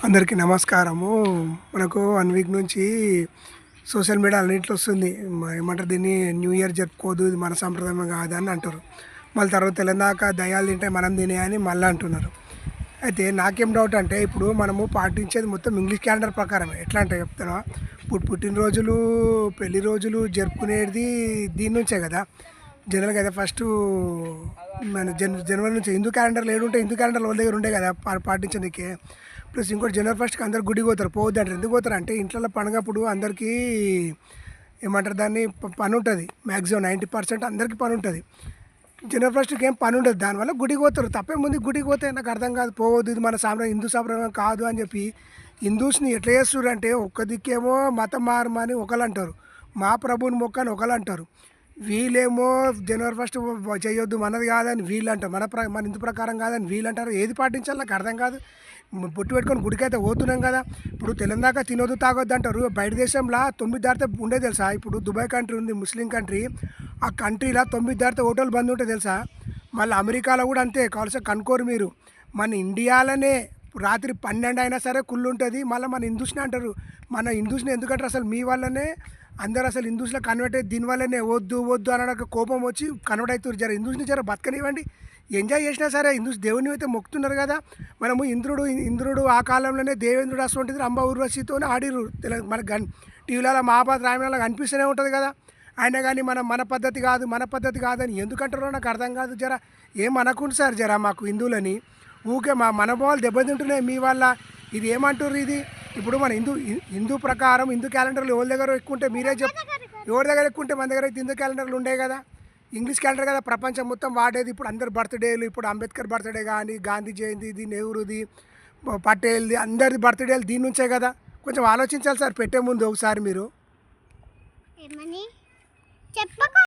అందరికీ నమస్కారము. మనకు 1 వీక్ నుంచి సోషల్ మీడియా అన్నింటిలో వస్తుంది. ఏమంటారు దీన్ని, న్యూ ఇయర్ జరుపుకోదు, ఇది మన సంప్రదాయం కాదని అంటారు. మళ్ళీ తర్వాత తెలంగాణ దయ్యాలు తింటే మనం తినే అని మళ్ళీ అంటున్నారు. అయితే నాకేం డౌట్ అంటే, ఇప్పుడు మనము పాటించేది మొత్తం ఇంగ్లీష్ క్యాలెండర్ ప్రకారమే. ఎట్లా అంటే చెప్తున్నా, ఇప్పుడు పుట్టినరోజులు, పెళ్లి రోజులు జరుపుకునేది దీని నుంచే కదా. జనరల్గా అయితే ఫస్ట్ మన జనవరి నుంచి హిందూ క్యాలెండర్లు ఏడుంటే హిందూ క్యాలెండర్లు వాళ్ళ దగ్గర ఉండే కదా పాటించడానికి. ప్లస్ ఇంకోటి జనవరి ఫస్ట్కి అందరు గుడికి పోతారు. పోవద్దు అంటారు. ఎందుకు పోతారు అంటే, ఇంట్లో పండుగప్పుడు అందరికీ ఏమంటారు దాన్ని, పని ఉంటుంది. మ్యాక్సిమం 90% అందరికీ పని ఉంటుంది. జనవరి ఫస్ట్కి ఏం పని ఉండదు. దానివల్ల గుడికి పోతారు. తప్పే ముందు గుడికి పోతే నాకు అర్థం కాదు. పోవద్దు, ఇది మన సాంప్రదాయం, హిందూ సాంప్రదాయం కాదు అని చెప్పి హిందూస్ని ఎట్లా చేస్తారు అంటే, ఒక్క దిక్కేమో మతం మారమని ఒకళ్ళు అంటారు, మా ప్రభుని మొక్క అని ఒకళ్ళు అంటారు. వీళ్ళేమో జనవరి ఫస్ట్ చేయొద్దు మనది కాదని వీళ్ళు అంటారు, మన హిందూ ప్రకారం కాదని వీళ్ళు అంటారు. ఏది పాటించాలి నాకు అర్థం కాదు. బొట్టు పెట్టుకొని గుడికైతే పోతున్నాం కదా. ఇప్పుడు తెలంగాణ తినొద్దు తాగొద్దు అంటారు. బయట దేశంలో 9 దాటితే ఉండే తెలుసా. ఇప్పుడు దుబాయ్ కంట్రీ ఉంది, ముస్లిం కంట్రీ. ఆ కంట్రీలో 9 దాటితే హోటల్ బంద్ ఉంటే తెలుసా. మళ్ళీ అమెరికాలో కూడా అంతే. కావాల్సిన కనుకోరు మీరు. మన ఇండియాలోనే రాత్రి 12 అయినా సరే కుళ్ళు ఉంటుంది. మళ్ళీ మన హిందూస్ని అంటారు. మన హిందూస్ని ఎందుకంటారు అసలు? మీ వల్లనే అందరూ అసలు హిందూస్లో కన్వర్ట్ అయ్యి దీనివల్లనే వద్దు వద్దు అనడానికి కోపం వచ్చి కన్వర్ట్ అవుతారు. జర హిందూస్ని జర బతకనివ్వండి. ఎంజాయ్ చేసినా సరే హిందూస్ దేవుని అయితే మొక్కుతున్నారు కదా. మనము ఇంద్రుడు ఆ కాలంలోనే దేవేంద్రుడు అటువంటిది రంభ ఊర్వశితో ఆడిరు. మనకు టీవీలలో మహాభారత రామాయణంలో కనిపిస్తూనే ఉంటుంది కదా. అయినా కానీ మన పద్ధతి కాదని ఎందుకంటారో నాకు అర్థం కాదు. జర ఏమనకుండా సార్, జర మాకు హిందువులని ఊకే మా మనోభావాలు దెబ్బతింటున్నాయి మీ వల్ల. ఇది ఏమంటారు ఇది? ఇప్పుడు మన హిందూ ప్రకారం హిందూ క్యాలెండర్లు ఎవరి దగ్గర ఎక్కువ ఉంటే మీరే ఎవరి దగ్గర ఎక్కువ ఉంటే మన దగ్గర అయితే హిందూ క్యాలెండర్లు ఉండేవి కదా. ఇంగ్లీష్ క్యాలెండర్ కదా ప్రపంచం మొత్తం వాడేది. ఇప్పుడు అందరు బర్త్డేలు, ఇప్పుడు అంబేద్కర్ బర్త్డే కానీ, గాంధీ జయంతిది, నెహ్రూది, పటేల్ది, అందరిది బర్త్డేలు దీని నుంచే కదా. కొంచెం ఆలోచించాలి సార్ పెట్టే ముందు ఒకసారి మీరు.